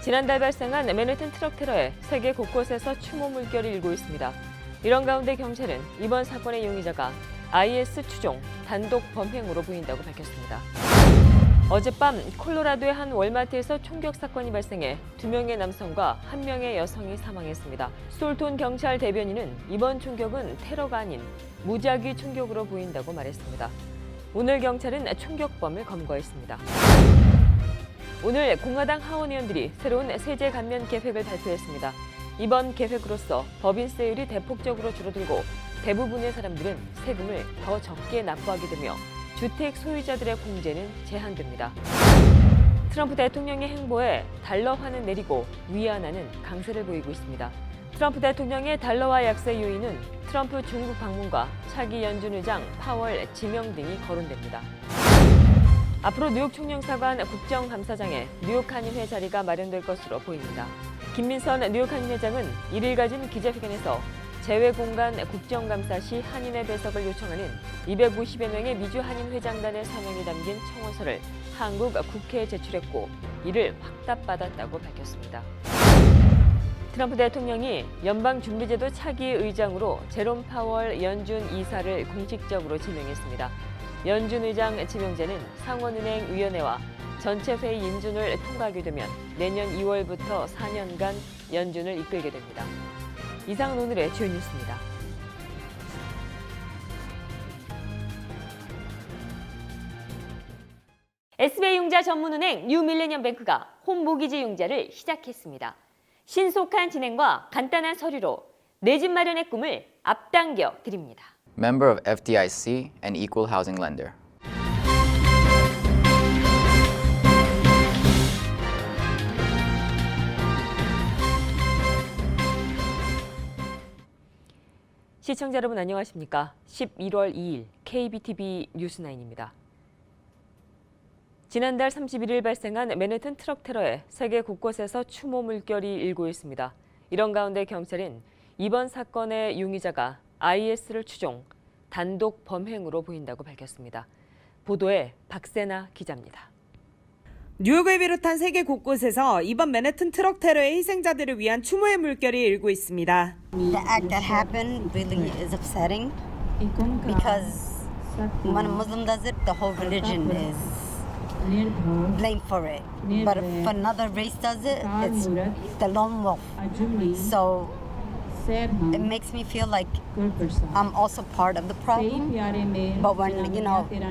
지난달 발생한 맨해튼 트럭 테러에 세계 곳곳에서 추모 물결이 일고 있습니다. 이런 가운데 경찰은 이번 사건의 용의자가 IS 추종 단독 범행으로 보인다고 밝혔습니다. 어젯밤 콜로라도의 한 월마트에서 총격 사건이 발생해 2명의 남성과 1명의 여성이 사망했습니다. 솔톤 경찰 대변인은 이번 총격은 테러가 아닌 무작위 총격으로 보인다고 말했습니다. 오늘 경찰은 총격범을 검거했습니다. 오늘 공화당 하원 의원들이 새로운 세제 감면 계획을 발표했습니다. 이번 계획으로서 법인세율이 대폭적으로 줄어들고 대부분의 사람들은 세금을 더 적게 납부하게 되며 주택 소유자들의 공제는 제한됩니다. 트럼프 대통령의 행보에 달러화는 내리고 위안화는 강세를 보이고 있습니다. 트럼프 대통령의 달러화 약세 요인은 트럼프 중국 방문과 차기 연준 의장 파월 지명 등이 거론됩니다. 앞으로 뉴욕 총영사관 국정감사장에 뉴욕 한인회 자리가 마련될 것으로 보입니다. 김민선 뉴욕 한인회장은 1일 가진 기자회견에서 재외공간 국정감사 시 한인회 배석을 요청하는 250여 명의 미주 한인 회장단의 서명이 담긴 청원서를 한국 국회에 제출했고 이를 확답받았다고 밝혔습니다. 트럼프 대통령이 연방준비제도 차기 의장으로 제롬 파월 연준 이사를 공식적으로 지명했습니다. 연준 의장 지명제는 상원은행위원회와 전체 회의 인준을 통과하게 되면 내년 2월부터 4년간 연준을 이끌게 됩니다. 이상은 오늘의 주요 뉴스입니다. SBI융자 전문은행 뉴밀레니엄뱅크가 홈모기지 융자를 시작했습니다. 신속한 진행과 간단한 서류로 내 집 마련의 꿈을 앞당겨 드립니다. Member of FDIC and equal housing lender. 시청자 여러분 안녕하십니까? 11월 2일 KBTV 뉴스9입니다. 지난달 31일 발생한 맨해튼 트럭 테러에 세계 곳곳에서 추모 물결이 일고 있습니다. 이런 가운데 경찰은 이번 사건의 용의자가 IS를 추종 단독 범행으로 보인다고 밝혔습니다. 보도에 박세나 기자입니다. 뉴욕을 비롯한 세계 곳곳에서 이번 맨해튼 트럭 테러의 희생자들을 위한 추모의 물결이 일고 있습니다. The act that happened really is upsetting because when a Muslim does it, the whole religion is blamed for it. But if another race does it, it's the lone wolf. So it makes me feel like I'm also part of the problem. But when,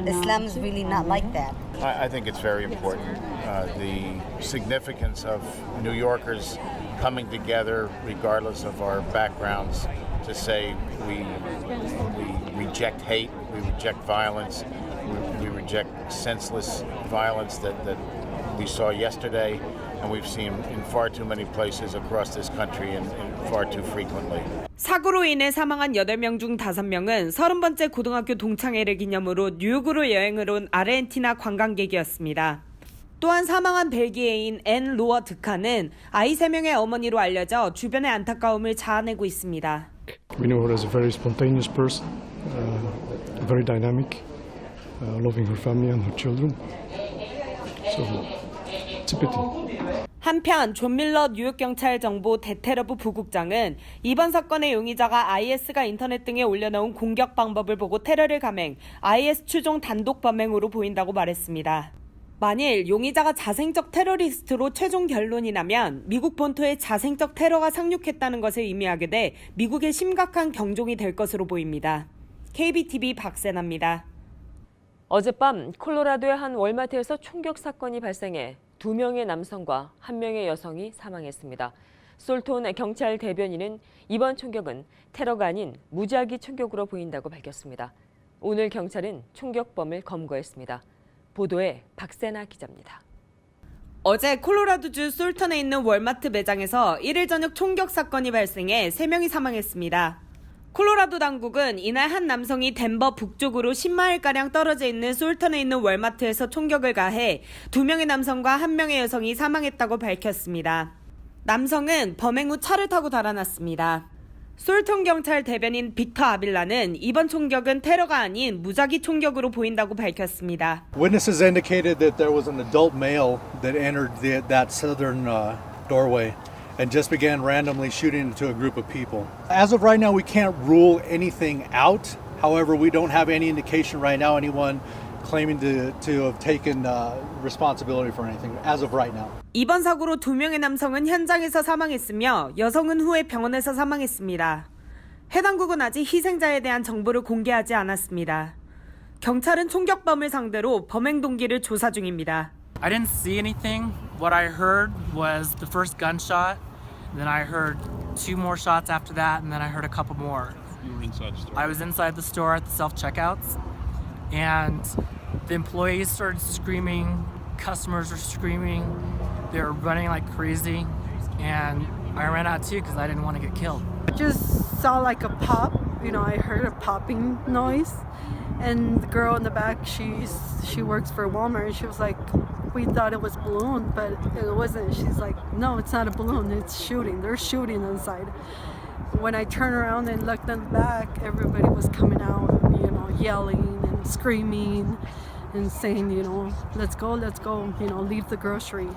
Islam is really not like that. I think it's very important. The significance of New Yorkers coming together, regardless of our backgrounds, to say we reject hate, we reject violence, we reject senseless violence that we saw yesterday and we've seen in far too many places across this country and far too frequently. 사고로 인해 사망한 8명 중 5명은 30번째 고등학교 동창회를 기념으로 뉴욕으로 여행을 온 아르헨티나 관광객이었습니다. 또한 사망한 벨기에인 앤 로어 드카는 아이 3명의 어머니로 알려져 주변의 안타까움을 자아내고 있습니다. We know her as a very spontaneous person, very dynamic, loving her family and her children. So it's a pity. 한편 존 밀러 뉴욕경찰 정보 대테러부 부국장은 이번 사건의 용의자가 IS가 인터넷 등에 올려놓은 공격 방법을 보고 테러를 감행, IS 추종 단독 범행으로 보인다고 말했습니다. 만일 용의자가 자생적 테러리스트로 최종 결론이 나면 미국 본토에 자생적 테러가 상륙했다는 것을 의미하게 돼 미국의 심각한 경종이 될 것으로 보입니다. KBTV 박세나입니다. 어젯밤 콜로라도의 한 월마트에서 총격 사건이 발생해 2명의 남성과 1명의 여성이 사망했습니다. 솔톤 경찰 대변인은 이번 총격은 테러가 아닌 무작위 총격으로 보인다고 밝혔습니다. 오늘 경찰은 총격범을 검거했습니다. 보도에 박세나 기자입니다. 어제 콜로라도주 솔턴에 있는 월마트 매장에서 1일 저녁 총격 사건이 발생해 3명이 사망했습니다. 콜로라도 당국은 이날 한 남성이 덴버 북쪽으로 10마일가량 떨어져 있는 솔턴에 있는 월마트에서 총격을 가해 2명의 남성과 1명의 여성이 사망했다고 밝혔습니다. 남성은 범행 후 차를 타고 달아났습니다. 솔턴 경찰 대변인 빅터 아빌라는 이번 총격은 테러가 아닌 무작위 총격으로 보인다고 밝혔습니다. Witnesses indicated that there was an adult male that entered that southern doorway and just began randomly shooting into a group of people. As of right now, we can't rule anything out. However, we don't have any indication right now anyone claiming to have taken responsibility for anything as of right now. 이번 사고로 2명의 남성은 현장에서 사망했으며 여성은 후에 병원에서 사망했습니다. 해당국은 아직 희생자에 대한 정보를 공개하지 않았습니다. 경찰은 총격범을 상대로 범행 동기를 조사 중입니다. I didn't see anything. What I heard was the first gunshot, then I heard 2 more shots after that, and then I heard a couple more. You were inside the store? I was inside the store at the self-checkouts, and the employees started screaming, customers were screaming, they were running like crazy, and I ran out too because I didn't want to get killed. Just saw like a pop, I heard a popping noise, and the girl in the back, she works for Walmart, and she was like, we thought it was balloon, but it wasn't. She's like, no, it's not a balloon, it's shooting. They're shooting inside. When I turned around and looked in the back, everybody was coming out, yelling and screaming and saying, let's go, leave the grocery.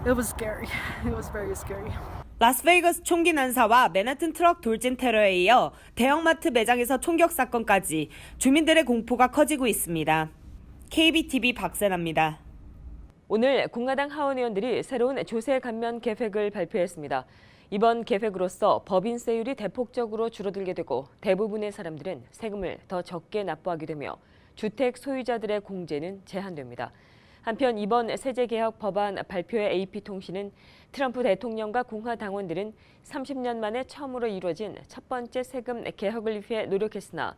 It was scary. It was very scary. 라스베이거스 총기 난사와 맨하튼 트럭 돌진 테러에 이어 대형마트 매장에서 총격 사건까지 주민들의 공포가 커지고 있습니다. KBTV 박세나입니다. 오늘 공화당 하원 의원들이 새로운 조세 감면 계획을 발표했습니다. 이번 계획으로서 법인세율이 대폭적으로 줄어들게 되고 대부분의 사람들은 세금을 더 적게 납부하게 되며 주택 소유자들의 공제는 제한됩니다. 한편 이번 세제개혁 법안 발표의 AP통신은 트럼프 대통령과 공화당원들은 30년 만에 처음으로 이루어진 첫 번째 세금 개혁을 위해 노력했으나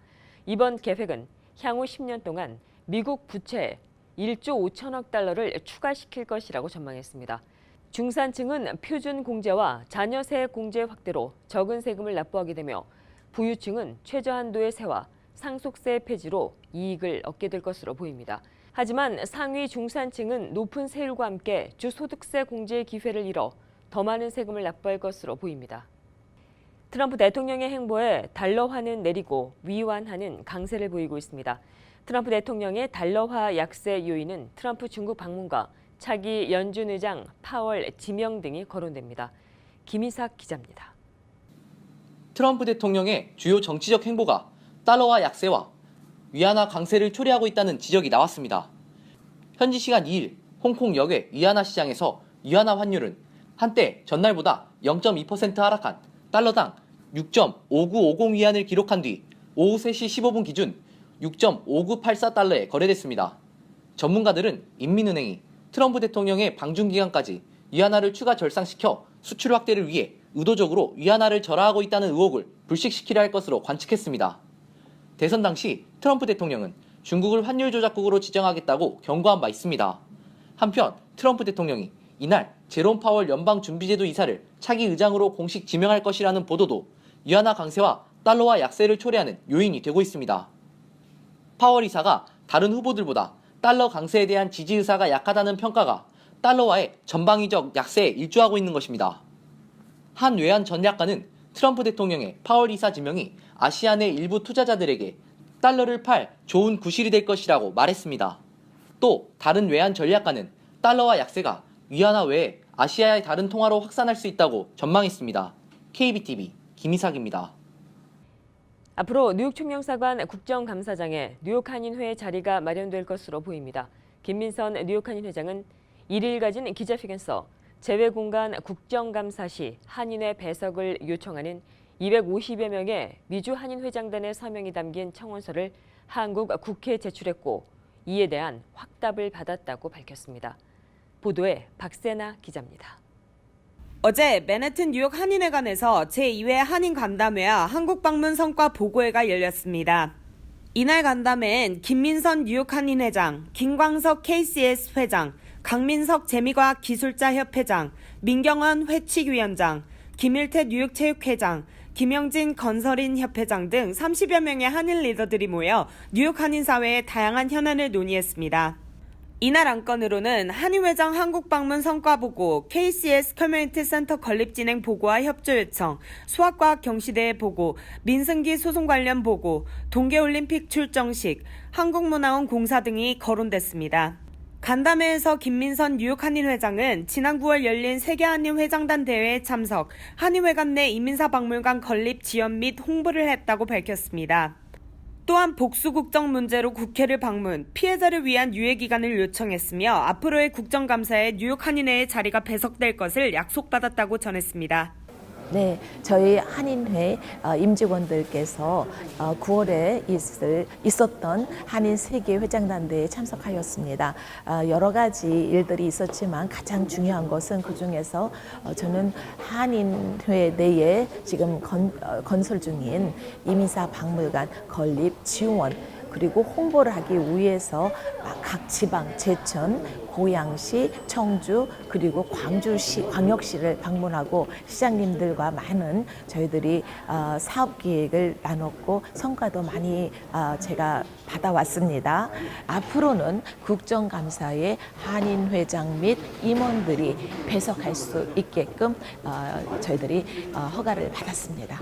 이번 계획은 향후 10년 동안 미국 부채에 1조 5천억 달러를 추가시킬 것이라고 전망했습니다. 중산층은 표준 공제와 자녀세 공제 확대로 적은 세금을 납부하게 되며 부유층은 최저한도의 세와 상속세 폐지로 이익을 얻게 될 것으로 보입니다. 하지만 상위 중산층은 높은 세율과 함께 주소득세 공제의 기회를 잃어 더 많은 세금을 납부할 것으로 보입니다. 트럼프 대통령의 행보에 달러화는 내리고 위완화는 강세를 보이고 있습니다. 트럼프 대통령의 달러화 약세 요인은 트럼프 중국 방문과 차기 연준 의장 파월 지명 등이 거론됩니다. 김희삭 기자입니다. 트럼프 대통령의 주요 정치적 행보가 달러화 약세와 위안화 강세를 초래하고 있다는 지적이 나왔습니다. 현지 시간 2일 홍콩 역의 위안화 시장에서 위안화 환율은 한때 전날보다 0.2% 하락한 달러당 6.5950 위안을 기록한 뒤 오후 3시 15분 기준 6.5984달러에 거래됐습니다. 전문가들은 인민은행이 트럼프 대통령의 방중 기간까지 위안화를 추가 절상시켜 수출 확대를 위해 의도적으로 위안화를 절하하고 있다는 의혹을 불식시키려 할 것으로 관측했습니다. 대선 당시 트럼프 대통령은 중국을 환율 조작국으로 지정하겠다고 경고한 바 있습니다. 한편 트럼프 대통령이 이날 제롬 파월 연방준비제도 이사를 차기 의장으로 공식 지명할 것이라는 보도도 위안화 강세와 달러화 약세를 초래하는 요인이 되고 있습니다. 파월 이사가 다른 후보들보다 달러 강세에 대한 지지 의사가 약하다는 평가가 달러화의 전방위적 약세에 일조하고 있는 것입니다. 한 외환 전략가는 트럼프 대통령의 파월 이사 지명이 아시안의 일부 투자자들에게 달러를 팔 좋은 구실이 될 것이라고 말했습니다. 또 다른 외환 전략가는 달러화 약세가 위안화 외에 아시아의 다른 통화로 확산할 수 있다고 전망했습니다. KBTV 김희삭입니다. 앞으로 뉴욕 총영사관 국정감사장에 뉴욕 한인회 자리가 마련될 것으로 보입니다. 김민선 뉴욕 한인회장은 1일 가진 기자회견에서 재외공간 국정감사 시 한인회 배석을 요청하는 250여 명의 미주 한인회장단의 서명이 담긴 청원서를 한국 국회에 제출했고 이에 대한 확답을 받았다고 밝혔습니다. 보도에 박세나 기자입니다. 어제 맨해튼 뉴욕 한인회관에서 제2회 한인 간담회와 한국 방문 성과 보고회가 열렸습니다. 이날 간담회엔 김민선 뉴욕 한인회장, 김광석 KCS 회장, 강민석 재미과학기술자협 회장, 민경원 회칙위원장, 김일태 뉴욕 체육회장, 김영진 건설인 협회장 등 30여 명의 한인 리더들이 모여 뉴욕 한인사회의 다양한 현안을 논의했습니다. 이날 안건으로는 한인회장 한국 방문 성과보고, KCS 커뮤니티 센터 건립진행 보고와 협조 요청, 수학과학 경시대회 보고, 민승기 소송 관련 보고, 동계올림픽 출정식, 한국문화원 공사 등이 거론됐습니다. 간담회에서 김민선 뉴욕 한인 회장은 지난 9월 열린 세계 한인 회장단 대회에 참석, 한인회관 내 이민사 박물관 건립 지원 및 홍보를 했다고 밝혔습니다. 또한 복수국정 문제로 국회를 방문, 피해자를 위한 유예기간을 요청했으며 앞으로의 국정감사에 뉴욕 한인회의 자리가 배석될 것을 약속받았다고 전했습니다. 네, 저희 한인회 임직원들께서 9월에 있었던 한인 세계 회장단대회에 참석하였습니다. 여러 가지 일들이 있었지만 가장 중요한 것은 그중에서 저는 한인회 내에 지금 건설 중인 이민사 박물관 건립 지원 그리고 홍보를 하기 위해서 각 지방, 제천, 고양시, 청주, 그리고 광주시, 광역시를 방문하고 시장님들과 많은 저희들이 사업 계획을 나눴고 성과도 많이 제가 받아왔습니다. 앞으로는 국정감사에 한인회장 및 임원들이 배석할 수 있게끔 저희들이 허가를 받았습니다.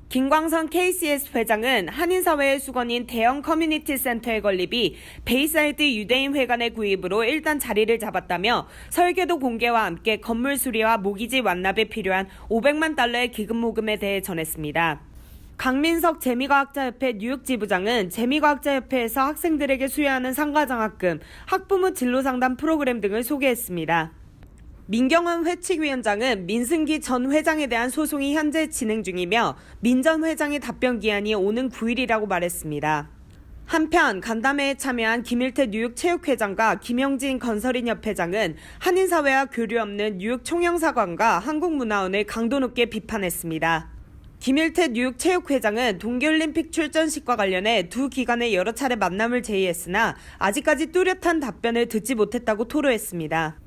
김광선 KCS 회장은 한인사회의 수건인 대형 커뮤니티 센터의 건립이 베이사이드 유대인 회관의 구입으로 일단 자리를 잡았다며 설계도 공개와 함께 건물 수리와 모기지 완납에 필요한 $500만 기금 모금에 대해 전했습니다. 강민석 재미과학자협회 뉴욕 지부장은 재미과학자협회에서 학생들에게 수여하는 상가장학금, 학부모 진로상담 프로그램 등을 소개했습니다. 민경원 회칙위원장은 민승기 전 회장에 대한 소송이 현재 진행 중이며 민 전 회장의 답변 기한이 오는 9일이라고 말했습니다. 한편 간담회에 참여한 김일태 뉴욕 체육회장과 김영진 건설인 협회장은 한인사회와 교류 없는 뉴욕 총영사관과 한국문화원을 강도 높게 비판했습니다. 김일태 뉴욕 체육회장은 동계올림픽 출전식과 관련해 두 기관의 여러 차례 만남을 제의했으나 아직까지 뚜렷한 답변을 듣지 못했다고 토로했습니다.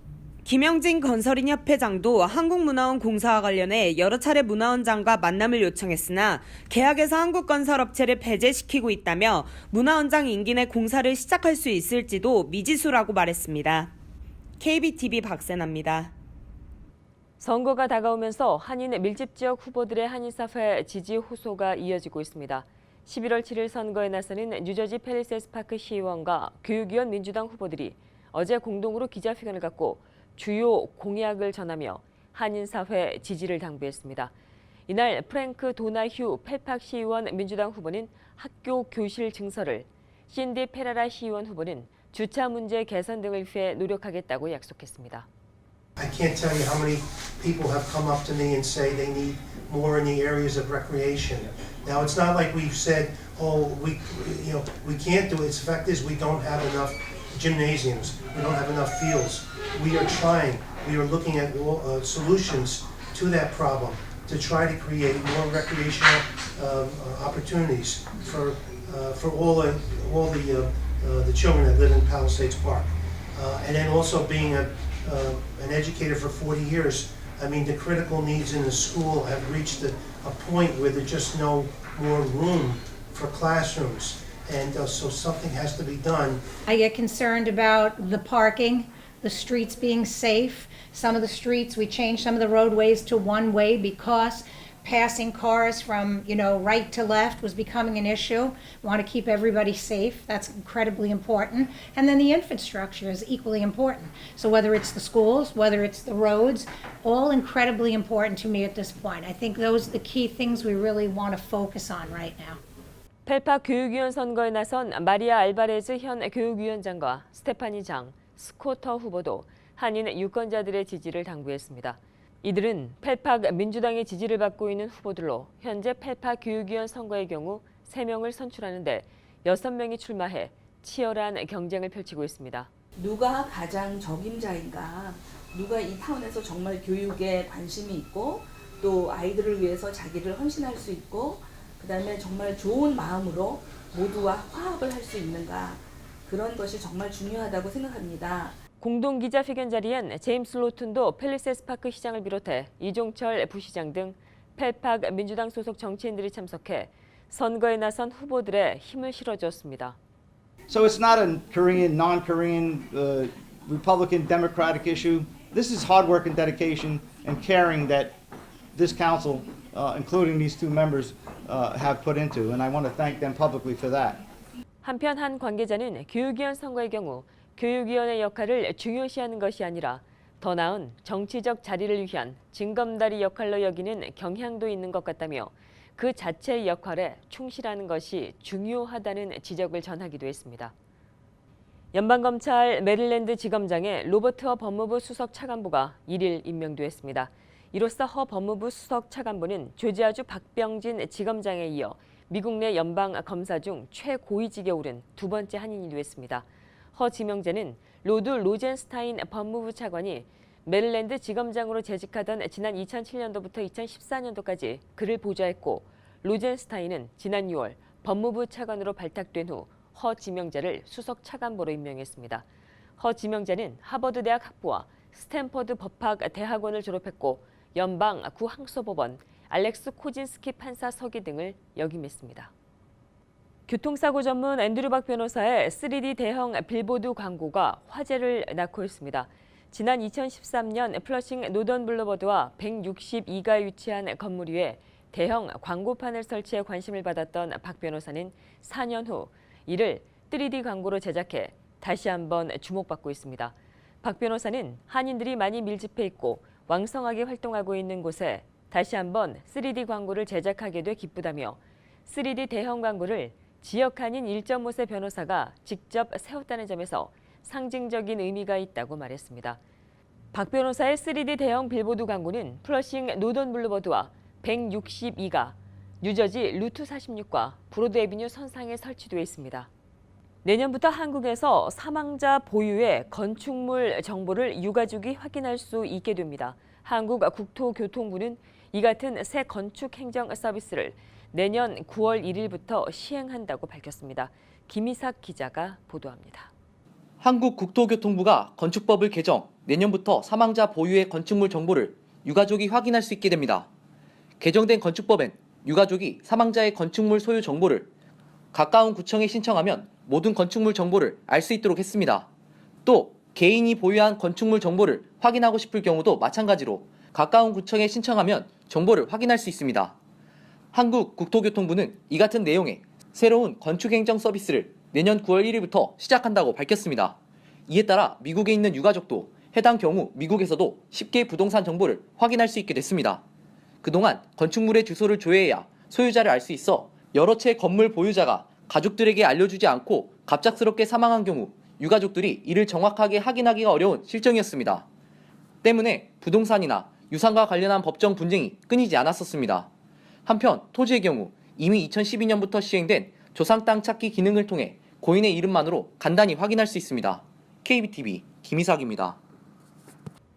김영진 건설인 협회장도 한국문화원 공사와 관련해 여러 차례 문화원장과 만남을 요청했으나 계약에서 한국건설업체를 배제시키고 있다며 문화원장 임기 내 공사를 시작할 수 있을지도 미지수라고 말했습니다. KBTV 박세나입니다. 선거가 다가오면서 한인 밀집 지역 후보들의 한인사회 지지 호소가 이어지고 있습니다. 11월 7일 선거에 나서는 뉴저지 팰리세스 파크 시의원과 교육위원 민주당 후보들이 어제 공동으로 기자회견을 갖고 주요 공약을 전하며 한인사회 지지를 당부했습니다. 이날 프랭크 도나휴 펠팍 시의원 민주당 후보는 학교 교실 증설을, 신디 페라라 시의원 후보는 주차 문제 개선 등을 위해 노력하겠다고 약속했습니다. I can't tell you how many people have come up to me and say they need more in the areas of recreation. Now it's not like we've said, oh, we can't do it. The fact is we don't have enough gymnasiums. We don't have enough fields. We are trying. We are looking at solutions to that problem to try to create more recreational opportunities for all the children that live in Palisades Park. And then also being an educator for 40 years, I mean, the critical needs in the school have reached a point where there's just no more room for classrooms. And so something has to be done. I get concerned about the parking, the streets being safe. Some of the streets, we changed some of the roadways to one way because passing cars from, right to left was becoming an issue. We want to keep everybody safe. That's incredibly important. And then the infrastructure is equally important. So whether it's the schools, whether it's the roads, all incredibly important to me at this point. I think those are the key things we really want to focus on right now. 펠팍 교육위원 선거에 나선 마리아 알바레즈 현 교육위원장과 스테파니 장, 스코터 후보도 한인 유권자들의 지지를 당부했습니다. 이들은 펠팍 민주당의 지지를 받고 있는 후보들로 현재 펠팍 교육위원 선거의 경우 3명을 선출하는데 6명이 출마해 치열한 경쟁을 펼치고 있습니다. 누가 가장 적임자인가, 누가 이 타운에서 정말 교육에 관심이 있고 또 아이들을 위해서 자기를 헌신할 수 있고 그다음에 정말 좋은 마음으로 모두와 화합을 할 수 있는가, 그런 것이 정말 중요하다고 생각합니다. 공동 기자회견 자리엔 제임스 로튼도 팰리세스 파크 시장을 비롯해 이종철 부시장 등 펠팍 민주당 소속 정치인들이 참석해 선거에 나선 후보들의 힘을 실어주었습니다. So it's not a Korean, non-Korean, Republican, Democratic issue. This is hard work and dedication and caring that this council, including these two members, have put into, and I want to thank them publicly for that. 한편 한 관계자는 교육위원 선거의 경우 교육위원회 역할을 중요시하는 것이 아니라 더 나은 정치적 자리를 위한 징검다리 역할로 여기는 경향도 있는 것 같다며 그 자체의 역할에 충실하는 것이 중요하다는 지적을 전하기도 했습니다. 연방검찰 메릴랜드 지검장에 로버트 허 법무부 수석 차관보가 1일 임명됐습니다. 이로써 허 법무부 수석 차관보는 조지아주 박병진 지검장에 이어 미국 내 연방 검사 중 최고위직에 오른 두 번째 한인이 됐습니다. 허 지명자는 로드 로젠스타인 법무부 차관이 메릴랜드 지검장으로 재직하던 지난 2007년도부터 2014년도까지 그를 보좌했고, 로젠스타인은 지난 6월 법무부 차관으로 발탁된 후 허 지명자를 수석 차관보로 임명했습니다. 허 지명자는 하버드 대학 학부와 스탠퍼드 법학 대학원을 졸업했고 연방 구항소법원 알렉스 코진스키 판사 서기 등을 역임했습니다. 교통사고 전문 앤드류 박 변호사의 3D 대형 빌보드 광고가 화제를 낳고 있습니다. 지난 2013년 플러싱 노던 블루버드와 162가에 위치한 건물 위에 대형 광고판을 설치해 관심을 받았던 박 변호사는 4년 후 이를 3D 광고로 제작해 다시 한번 주목받고 있습니다. 박 변호사는 한인들이 많이 밀집해 있고 왕성하게 활동하고 있는 곳에 다시 한번 3D 광고를 제작하게 돼 기쁘다며 3D 대형 광고를 지역 한인 1.5세 변호사가 직접 세웠다는 점에서 상징적인 의미가 있다고 말했습니다. 박 변호사의 3D 대형 빌보드 광고는 플러싱 노던 블루버드와 162가, 뉴저지 루트 46과 브로드 애비뉴 선상에 설치되어 있습니다. 내년부터 한국에서 사망자 보유의 건축물 정보를 유가족이 확인할 수 있게 됩니다. 한국 국토교통부는 이 같은 새 건축 행정 서비스를 내년 9월 1일부터 시행한다고 밝혔습니다. 김희삭 기자가 보도합니다. 한국 국토교통부가 건축법을 개정, 내년부터 사망자 보유의 건축물 정보를 유가족이 확인할 수 있게 됩니다. 개정된 건축법엔 유가족이 사망자의 건축물 소유 정보를 가까운 구청에 신청하면 모든 건축물 정보를 알 수 있도록 했습니다. 또 개인이 보유한 건축물 정보를 확인하고 싶을 경우도 마찬가지로 가까운 구청에 신청하면 정보를 확인할 수 있습니다. 한국 국토교통부는 이 같은 내용의 새로운 건축행정 서비스를 내년 9월 1일부터 시작한다고 밝혔습니다. 이에 따라 미국에 있는 유가족도 해당 경우 미국에서도 쉽게 부동산 정보를 확인할 수 있게 됐습니다. 그동안 건축물의 주소를 조회해야 소유자를 알 수 있어 여러 채 건물 보유자가 가족들에게 알려주지 않고 갑작스럽게 사망한 경우 유가족들이 이를 정확하게 확인하기가 어려운 실정이었습니다. 때문에 부동산이나 유산과 관련한 법정 분쟁이 끊이지 않았었습니다. 한편 토지의 경우 이미 2012년부터 시행된 조상 땅 찾기 기능을 통해 고인의 이름만으로 간단히 확인할 수 있습니다. KBTV 김희삭입니다.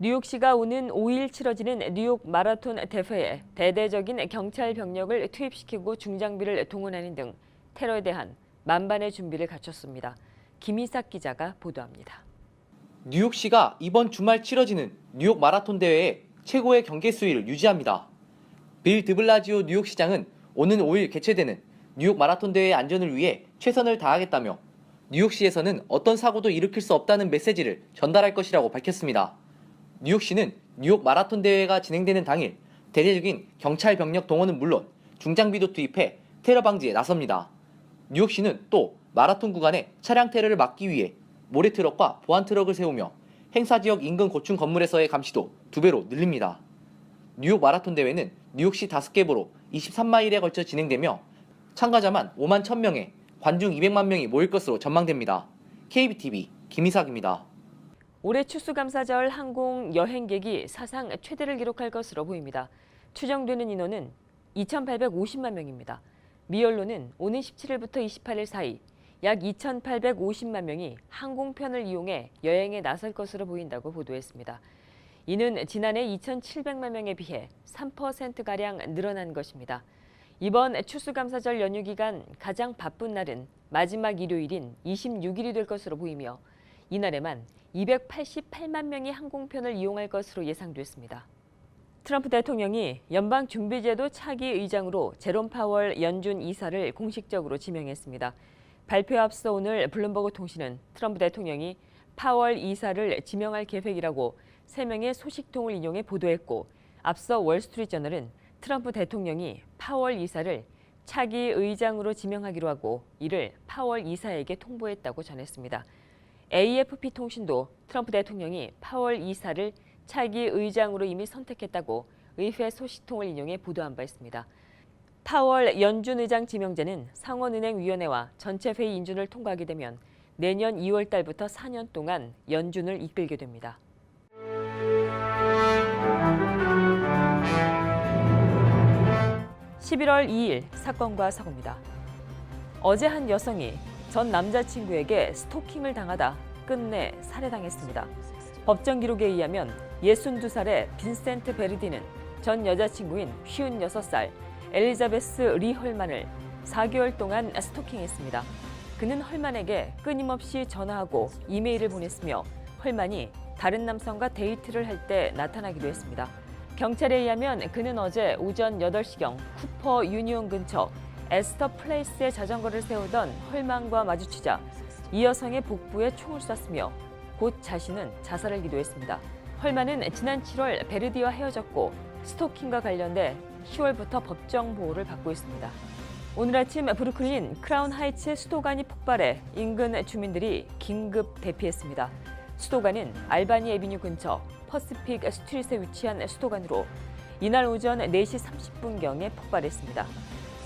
뉴욕시가 오는 5일 치러지는 뉴욕 마라톤 대회에 대대적인 경찰 병력을 투입시키고 중장비를 동원하는 등 테러에 대한 만반의 준비를 갖췄습니다. 김희삭 기자가 보도합니다. 뉴욕시가 이번 주말 치러지는 뉴욕 마라톤 대회에 최고의 경계 수위를 유지합니다. 빌 드블라지오 뉴욕시장은 오는 5일 개최되는 뉴욕 마라톤 대회의 안전을 위해 최선을 다하겠다며 뉴욕시에서는 어떤 사고도 일으킬 수 없다는 메시지를 전달할 것이라고 밝혔습니다. 뉴욕시는 뉴욕 마라톤 대회가 진행되는 당일 대대적인 경찰 병력 동원은 물론 중장비도 투입해 테러 방지에 나섭니다. 뉴욕시는 또 마라톤 구간에 차량 테러를 막기 위해 모래트럭과 보안트럭을 세우며 행사 지역 인근 고층 건물에서의 감시도 2배로 늘립니다. 뉴욕 마라톤 대회는 뉴욕시 5개보로 23마일에 걸쳐 진행되며 참가자만 5만 1,000명에 관중 200만 명이 모일 것으로 전망됩니다. KBTV 김희삭입니다. 올해 추수감사절 항공 여행객이 사상 최대를 기록할 것으로 보입니다. 추정되는 인원은 2,850만 명입니다. 미 언론은 오는 17일부터 28일 사이 약 2,850만 명이 항공편을 이용해 여행에 나설 것으로 보인다고 보도했습니다. 이는 지난해 2,700만 명에 비해 3%가량 늘어난 것입니다. 이번 추수감사절 연휴 기간 가장 바쁜 날은 마지막 일요일인 26일이 될 것으로 보이며 이날에만 288만 명이 항공편을 이용할 것으로 예상됐습니다. 트럼프 대통령이 연방준비제도 차기 의장으로 제롬 파월 연준 이사를 공식적으로 지명했습니다. 발표에 앞서 오늘 블룸버그 통신은 트럼프 대통령이 파월 이사를 지명할 계획이라고 3명의 소식통을 인용해 보도했고, 앞서 월스트리트저널은 트럼프 대통령이 파월 이사를 차기 의장으로 지명하기로 하고 이를 파월 이사에게 통보했다고 전했습니다. AFP 통신도 트럼프 대통령이 파월 이사를 차기 의장으로 이미 선택했다고 의회 소식통을 인용해 보도한 바 있습니다. 파월 연준 의장 지명제는 상원은행위원회와 전체 회의 인준을 통과하게 되면 내년 2월 달부터 4년 동안 연준을 이끌게 됩니다. (11월 2일) 사건과 사고입니다. 어제 한 여성이 전 남자친구에게 스토킹을 당하다 끝내 살해당했습니다. 법정 기록에 의하면 62살의 빈센트 베르디는 전 여자친구인 56살 엘리자베스 리 헐만을 4개월 동안 스토킹했습니다. 그는 헐만에게 끊임없이 전화하고 이메일을 보냈으며 헐만이 다른 남성과 데이트를 할 때 나타나기도 했습니다. 경찰에 의하면 그는 어제 오전 8시경 쿠퍼 유니온 근처 에스터 플레이스에 자전거를 세우던 헐만과 마주치자 이 여성의 복부에 총을 쐈으며 곧 자신은 자살을 기도했습니다. 헐만은 지난 7월 베르디와 헤어졌고 스토킹과 관련돼 10월부터 법정 보호를 받고 있습니다. 오늘 아침 브루클린 크라운 하이츠 수도관이 폭발해 인근 주민들이 긴급 대피했습니다. 수도관은 알바니 애비뉴 근처 퍼시픽 스트릿에 위치한 수도관으로 이날 오전 4시 30분경에 폭발했습니다.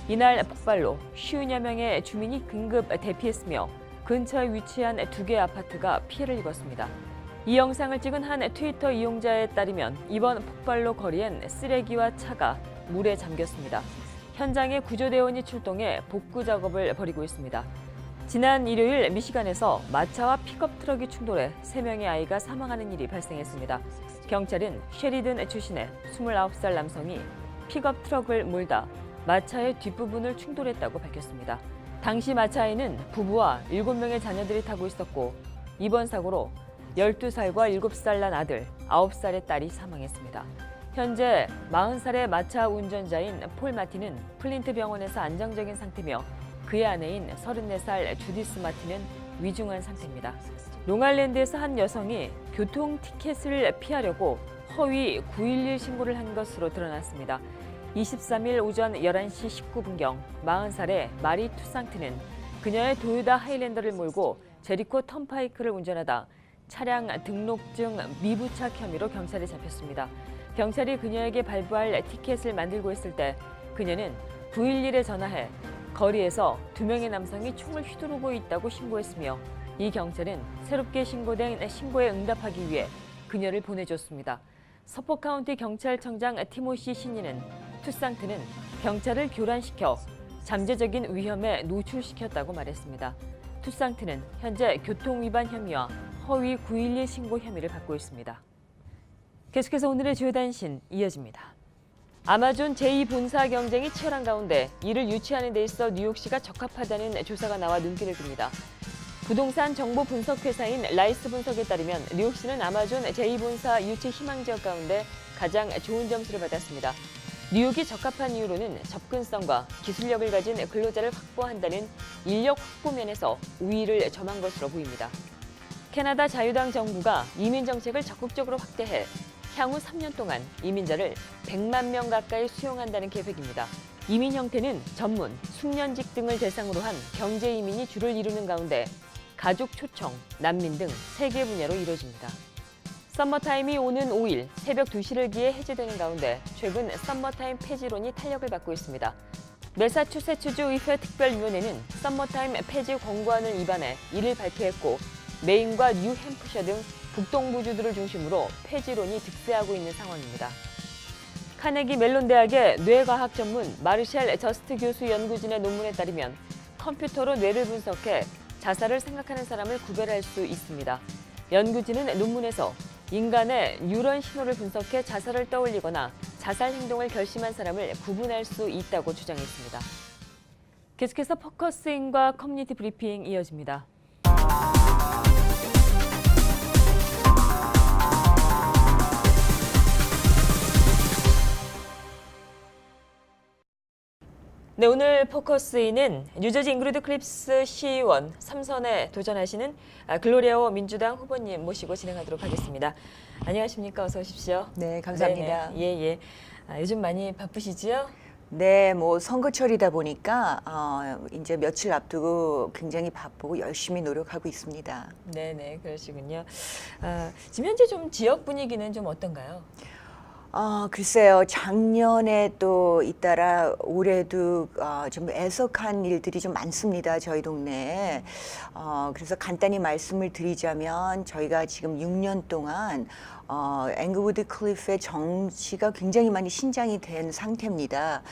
이날 폭발로 50여 명의 주민이 긴급 대피했으며 근처에 위치한 2개의 아파트가 피해를 입었습니다. 이 영상을 찍은 한 트위터 이용자에 따르면 이번 폭발로 거리엔 쓰레기와 차가 물에 잠겼습니다. 현장에 구조대원이 출동해 복구 작업을 벌이고 있습니다. 지난 일요일 미시간에서 마차와 픽업 트럭이 충돌해 3명의 아이가 사망하는 일이 발생했습니다. 경찰은 쉐리든 출신의 29살 남성이 픽업 트럭을 몰다 마차의 뒷부분을 충돌했다고 밝혔습니다. 당시 마차에는 부부와 7명의 자녀들이 타고 있었고 이번 사고로 12살과 7살 난 아들, 9살의 딸이 사망했습니다. 현재 40살의 마차 운전자인 폴 마틴은 플린트 병원에서 안정적인 상태며 그의 아내인 34살 주디스 마틴은 위중한 상태입니다. 롱아일랜드에서 한 여성이 교통 티켓을 피하려고 허위 911 신고를 한 것으로 드러났습니다. 23일 오전 11시 19분경 40살의 마리 투상트는 그녀의 도요타 하일랜더를 몰고 제리코 턴파이크를 운전하다 차량 등록증 미부착 혐의로 경찰에 잡혔습니다. 경찰이 그녀에게 발부할 티켓을 만들고 있을 때 그녀는 911에 전화해 거리에서 2명의 남성이 총을 휘두르고 있다고 신고했으며 이 경찰은 새롭게 신고된 신고에 응답하기 위해 그녀를 보내줬습니다. 서포 카운티 경찰청장 티모시 신이는 투상트는 경찰을 교란시켜 잠재적인 위험에 노출시켰다고 말했습니다. 투상트는 현재 교통위반 혐의와 허위 911 신고 혐의를 받고 있습니다. 계속해서 오늘의 주요 단신 이어집니다. 아마존 제2본사 경쟁이 치열한 가운데 이를 유치하는 데 있어 뉴욕시가 적합하다는 조사가 나와 눈길을 끕니다. 부동산 정보 분석 회사인 라이스 분석에 따르면 뉴욕시는 아마존 제2본사 유치 희망 지역 가운데 가장 좋은 점수를 받았습니다. 뉴욕이 적합한 이유로는 접근성과 기술력을 가진 근로자를 확보한다는 인력 확보 면에서 우위를 점한 것으로 보입니다. 캐나다 자유당 정부가 이민 정책을 적극적으로 확대해 향후 3년 동안 이민자를 100만 명 가까이 수용한다는 계획입니다. 이민 형태는 전문, 숙련직 등을 대상으로 한 경제 이민이 주를 이루는 가운데 가족 초청, 난민 등 3개 분야로 이루어집니다. 썸머타임이 오는 5일 새벽 2시를 기해 해제되는 가운데 최근 썸머타임 폐지론이 탄력을 받고 있습니다. 매사추세츠주 의회 특별위원회는 썸머타임 폐지 권고안을 입안해 이를 발표했고 메인과 뉴햄프셔 등 북동부주들을 중심으로 폐지론이 득세하고 있는 상황입니다. 카네기 멜론 대학의 뇌과학 전문 마르샬 저스트 교수 연구진의 논문에 따르면 컴퓨터로 뇌를 분석해 자살을 생각하는 사람을 구별할 수 있습니다. 연구진은 논문에서 인간의 뉴런 신호를 분석해 자살을 떠올리거나 자살 행동을 결심한 사람을 구분할 수 있다고 주장했습니다. 계속해서 포커스인과 커뮤니티 브리핑 이어집니다. 네, 오늘 포커스인은 뉴저지 잉그리드 클립스 시의원 3선에 도전하시는 글로리아오 민주당 후보님 모시고 진행하도록 하겠습니다. 안녕하십니까? 어서 오십시오. 네, 감사합니다. 예. 요즘 많이 바쁘시지요? 네, 뭐 선거철이다 보니까 이제 며칠 앞두고 굉장히 바쁘고 열심히 노력하고 있습니다. 네네, 그러시군요. 지금 현재 좀 지역 분위기는 좀 어떤가요? 글쎄요, 작년에 또 잇따라 올해도 좀 애석한 일들이 좀 많습니다, 저희 동네에. 그래서 간단히 말씀을 드리자면 저희가 지금 6년 동안 앵글우드 클리프의 정치가 굉장히 많이 신장이 된 상태입니다.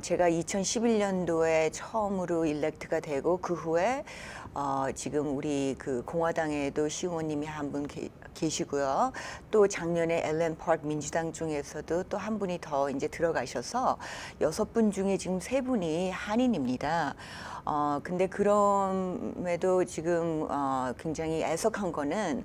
제가 2011년도에 처음으로 일렉트가 되고 그 후에 지금 우리 그 공화당에도 시의원님이 한 분 계시고요. 또 작년에 앨런 파크 민주당 중에서도 또 한 분이 더 이제 들어가셔서 6분 중에 지금 3분이 한인입니다. 근데 그럼에도 지금 굉장히 애석한 거는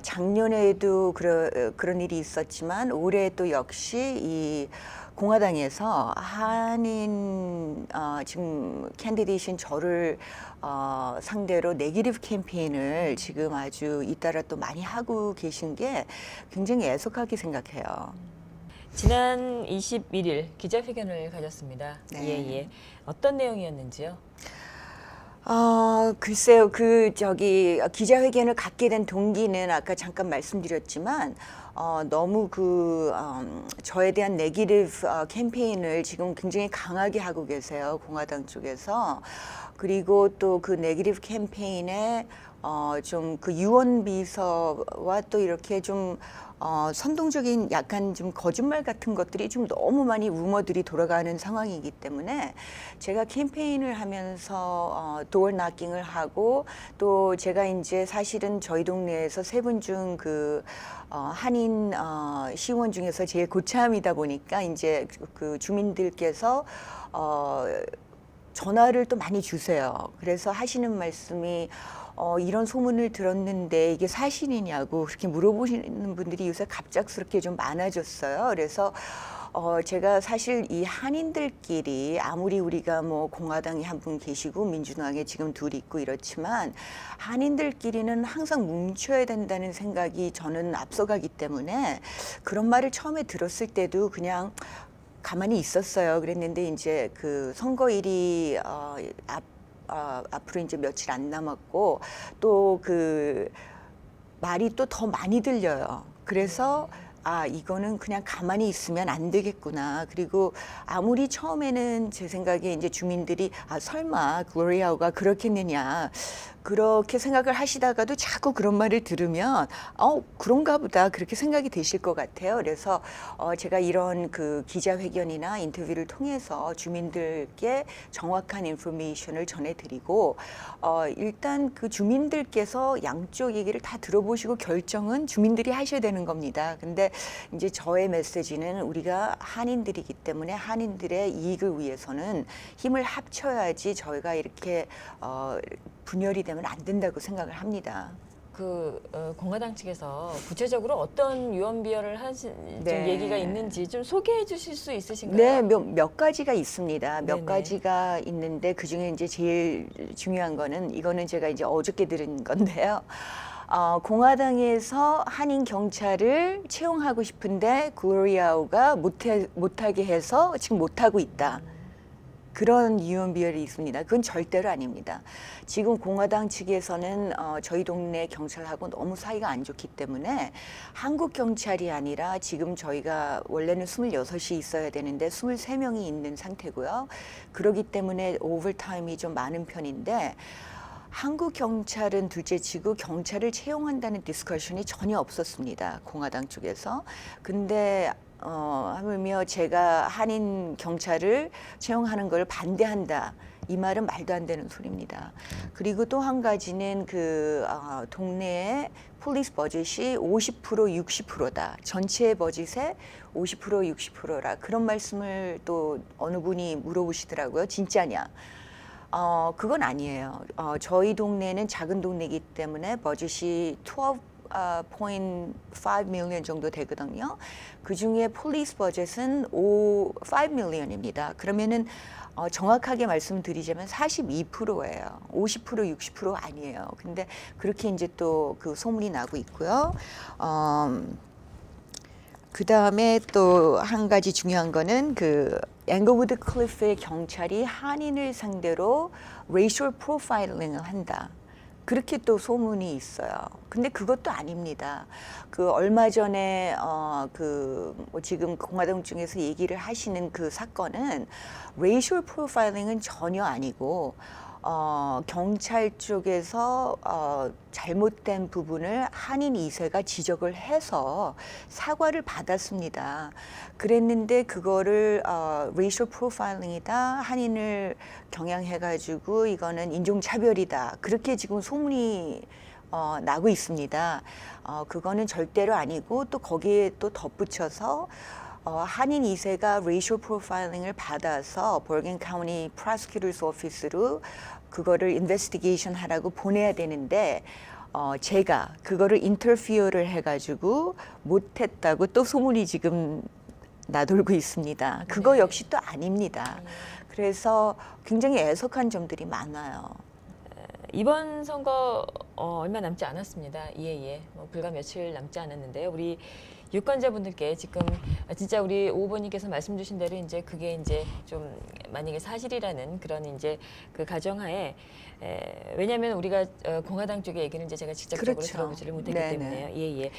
작년에도 그런 일이 있었지만 올해 또 역시 이 공화당에서 한인 지금 캔디데이션 저를 상대로 네거티브 캠페인을 지금 아주 잇따라 또 많이 하고 계신 게 굉장히 애석하게 생각해요. 지난 21일 기자회견을 가졌습니다. 네. 예. 어떤 내용이었는지요? 글쎄요, 기자회견을 갖게 된 동기는 아까 잠깐 말씀드렸지만, 너무 저에 대한 네거티브 캠페인을 지금 굉장히 강하게 하고 계세요, 공화당 쪽에서. 그리고 또 그 네거티브 캠페인에 좀 그 유언 비서와 또 이렇게 좀 선동적인 약간 좀 거짓말 같은 것들이 좀 너무 많이 루머들이 돌아가는 상황이기 때문에 제가 캠페인을 하면서 도어 나킹을 하고 또 제가 이제 사실은 저희 동네에서 3분 중 한인 시의원 중에서 제일 고참이다 보니까 이제 그 주민들께서 전화를 또 많이 주세요. 그래서 하시는 말씀이 이런 소문을 들었는데 이게 사실이냐고 그렇게 물어보시는 분들이 요새 갑작스럽게 좀 많아졌어요. 그래서 제가 사실 이 한인들끼리 아무리 우리가 뭐 공화당에 한 분 계시고 민주당에 지금 둘 있고 이렇지만 한인들끼리는 항상 뭉쳐야 된다는 생각이 저는 앞서가기 때문에 그런 말을 처음에 들었을 때도 그냥 가만히 있었어요. 그랬는데 이제 그 선거일이 앞으로 이제 며칠 안 남았고 또 그 말이 또 더 많이 들려요. 그래서 이거는 그냥 가만히 있으면 안 되겠구나. 그리고 아무리 처음에는 제 생각에 이제 주민들이 설마 글로리아가 그렇겠느냐. 그렇게 생각을 하시다가도 자꾸 그런 말을 들으면 그런가 보다 그렇게 생각이 되실 것 같아요. 그래서 제가 이런 그 기자회견이나 인터뷰를 통해서 주민들께 정확한 인포메이션을 전해드리고 일단 그 주민들께서 양쪽 얘기를 다 들어보시고 결정은 주민들이 하셔야 되는 겁니다. 근데 이제 저의 메시지는 우리가 한인들이기 때문에 한인들의 이익을 위해서는 힘을 합쳐야지 저희가 이렇게 분열이 되면 안 된다고 생각을 합니다. 공화당 측에서 구체적으로 어떤 유언비어를 하신 좀 얘기가 있는지 좀 소개해 주실 수 있으신가요? 네, 몇 가지가 있습니다. 몇 네네. 가지가 있는데 그 중에 이제 제일 중요한 거는 이거는 제가 이제 어저께 들은 건데요. 공화당에서 한인 경찰을 채용하고 싶은데 글로리아가 못하게 해서 지금 못하고 있다. 그런 유언비어이 있습니다. 그건 절대로 아닙니다. 지금 공화당 측에서는 저희 동네 경찰하고 너무 사이가 안 좋기 때문에 한국 경찰이 아니라 지금 저희가 원래는 26이 있어야 되는데 23명이 있는 상태고요. 그렇기 때문에 오버타임이 좀 많은 편인데 한국 경찰은 둘째치고 경찰을 채용한다는 디스커션이 전혀 없었습니다. 공화당 쪽에서. 근데 하물며 제가 한인 경찰을 채용하는 걸 반대한다. 이 말은 말도 안 되는 소리입니다. 그리고 또 한 가지는 동네에 폴리스 버짓이 50% 60%다. 전체 버짓의 50% 60%라. 그런 말씀을 또 어느 분이 물어보시더라고요. 진짜냐? 그건 아니에요. 저희 동네는 작은 동네이기 때문에 버짓이 12.5 million 정도 되거든요. 그 중에 폴리스 버젯은 5 million입니다. 그러면은 정확하게 말씀드리자면 42%예요. 50% 60% 아니에요. 근데 그렇게 이제 또 그 소문이 나고 있고요. 그 다음에 또 한 가지 중요한 거는 앵거우드 클리프의 경찰이 한인을 상대로 레이셜 프로파일링을 한다. 그렇게 또 소문이 있어요. 근데 그것도 아닙니다. 그 얼마 전에 뭐 지금 공화당 중에서 얘기를 하시는 그 사건은 레이셜 프로파일링은 전혀 아니고 경찰 쪽에서 잘못된 부분을 한인 2세가 지적을 해서 사과를 받았습니다. 그랬는데 그거를 racial profiling이다, 한인을 경향해가지고 이거는 인종차별이다, 그렇게 지금 소문이 나고 있습니다. 그거는 절대로 아니고 또 거기에 또 덧붙여서 한인 2세가 racial profiling을 받아서 버건 카운티 프로시큐터스 오피스로 그거를 인베스티게이션 하라고 보내야 되는데 제가 그거를 인터피어를 해가지고 못했다고 또 소문이 지금 나돌고 있습니다. 그거 역시 또 아닙니다. 그래서 굉장히 애석한 점들이 많아요. 이번 선거 얼마 남지 않았습니다. 뭐 불과 며칠 남지 않았는데요. 우리 유권자분들께 지금 진짜 우리 오 후보님께서 말씀 주신 대로 이제 그게 이제 좀 만약에 사실이라는 그런 이제 그 가정하에 왜냐하면 우리가 공화당 쪽의 얘기는 이제 제가 직접적으로 그렇죠. 들어보지를 못했기 네네. 때문에요.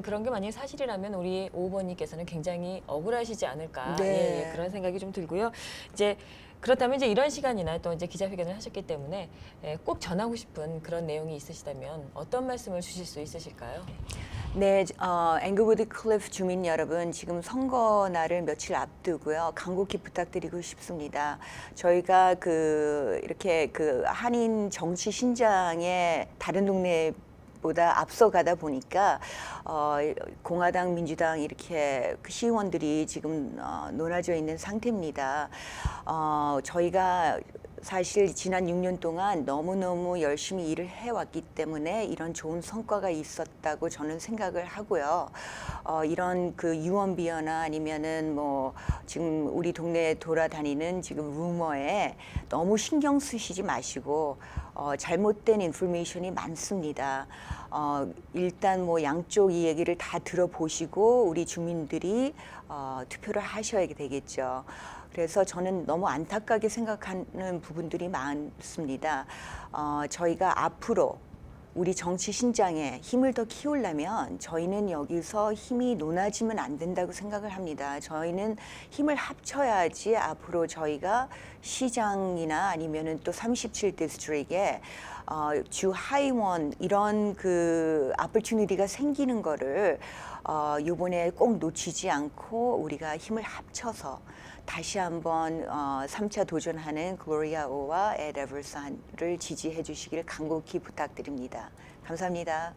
그런 게 만약에 사실이라면 우리 오 후보님께서는 굉장히 억울하시지 않을까 네. 그런 생각이 좀 들고요. 이제 그렇다면 이제 이런 시간이나 또 이제 기자회견을 하셨기 때문에 꼭 전하고 싶은 그런 내용이 있으시다면 어떤 말씀을 주실 수 있으실까요? 네, 앵거우드 클리프 주민 여러분, 지금 선거 날을 며칠 앞두고요. 간곡히 부탁드리고 싶습니다. 저희가 이렇게 한인 정치 신장의 다른 동네 보다 앞서가다 보니까 공화당, 민주당 이렇게 시의원들이 지금 논하져 있는 상태입니다. 저희가 사실 지난 6년 동안 너무너무 열심히 일을 해왔기 때문에 이런 좋은 성과가 있었다고 저는 생각을 하고요. 이런 유언비어나 아니면은 뭐 지금 우리 동네에 돌아다니는 지금 루머에 너무 신경 쓰시지 마시고 잘못된 인포메이션이 많습니다. 일단 뭐 양쪽 이 얘기를 다 들어보시고 우리 주민들이 투표를 하셔야 되겠죠. 그래서 저는 너무 안타깝게 생각하는 부분들이 많습니다. 저희가 앞으로 우리 정치 신장에 힘을 더 키우려면 저희는 여기서 힘이 높아지면 안 된다고 생각을 합니다. 저희는 힘을 합쳐야지 앞으로 저희가 시장이나 아니면은 또 37 디스트릭에 주 하위원 이런 opportunity가 생기는 거를 이번에 꼭 놓치지 않고 우리가 힘을 합쳐서 다시 한번 3차 도전하는 글로리아 오와 에드 에버슨을 지지해 주시기를 간곡히 부탁드립니다. 감사합니다.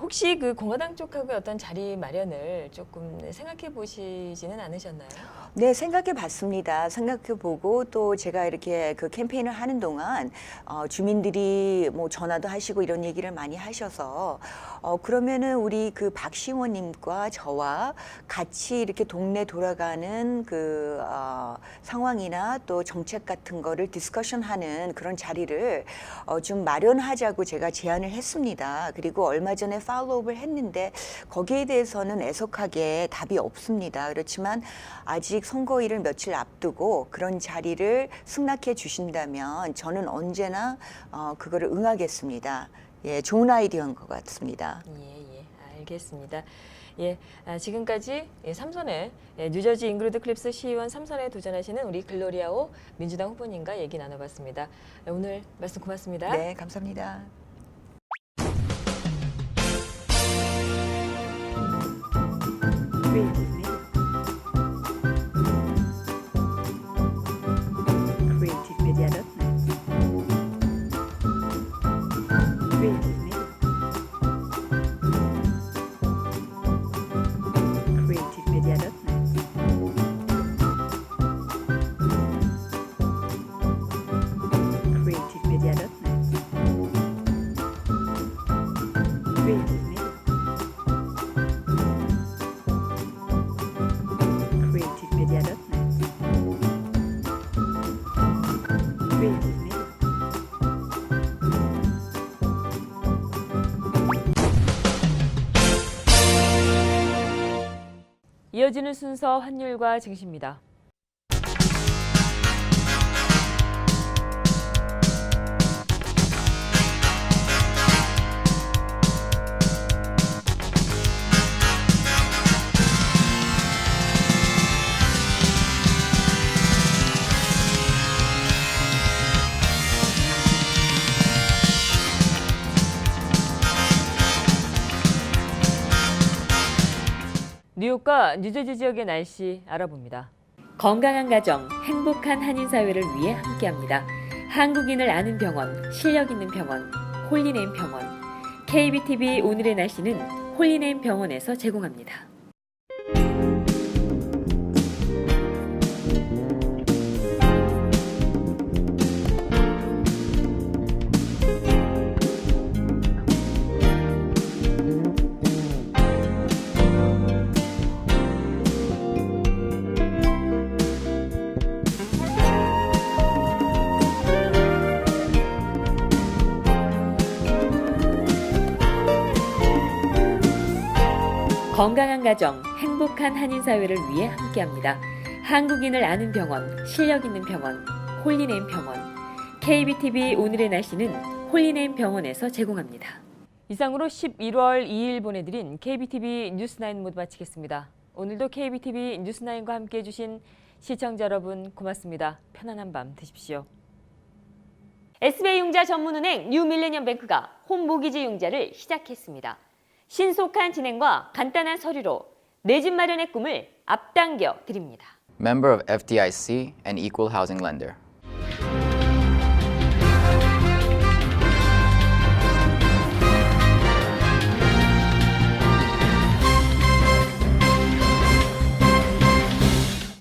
혹시 공화당 쪽하고의 어떤 자리 마련을 조금 생각해 보시지는 않으셨나요? 네, 생각해 봤습니다. 생각해 보고 또 제가 이렇게 캠페인을 하는 동안 주민들이 뭐 전화도 하시고 이런 얘기를 많이 하셔서 그러면은 우리 박 시의원님과 저와 같이 이렇게 동네 돌아가는 상황이나 또 정책 같은 거를 디스커션하는 그런 자리를 좀 마련하자고 제가 제안을 했습니다. 그리고 얼마 전에 팔로우업을 했는데 거기에 대해서는 애석하게 답이 없습니다. 그렇지만 아직 선거일을 며칠 앞두고 그런 자리를 승낙해 주신다면 저는 언제나 그거를 응하겠습니다. 예, 좋은 아이디어인 것 같습니다. 예, 알겠습니다. 지금까지 3선에 뉴저지 잉그리드 클립스 시의원 3선에 도전하시는 우리 글로리아 오 민주당 후보님과 얘기 나눠봤습니다. 오늘 말씀 고맙습니다. 네, 감사합니다. 이어지는 순서 환율과 증시입니다. 뉴욕과 뉴저지 지역의 날씨 알아봅니다. 건강한 가정, 행복한 한인 사회를 위해 함께합니다. 한국인을 아는 병원, 실력 있는 병원, 홀리네임 병원. KBTV 오늘의 날씨는 홀리네임 병원에서 제공합니다. 건강한 가정, 행복한 한인 사회를 위해 함께합니다. 한국인을 아는 병원, 실력 있는 병원, 홀리네임 병원. KBTV 오늘의 날씨는 홀리네임 병원에서 제공합니다. 이상으로 11월 2일 보내드린 KBTV 뉴스9 모두 마치겠습니다. 오늘도 KBTV 뉴스9과 함께해 주신 시청자 여러분 고맙습니다. 편안한 밤 되십시오. SBI 융자 전문은행 뉴밀레니엄뱅크가 홈모기지 융자를 시작했습니다. 신속한 진행과 간단한 서류로 내 집 마련의 꿈을 앞당겨 드립니다. Member of FDIC and Equal Housing Lender.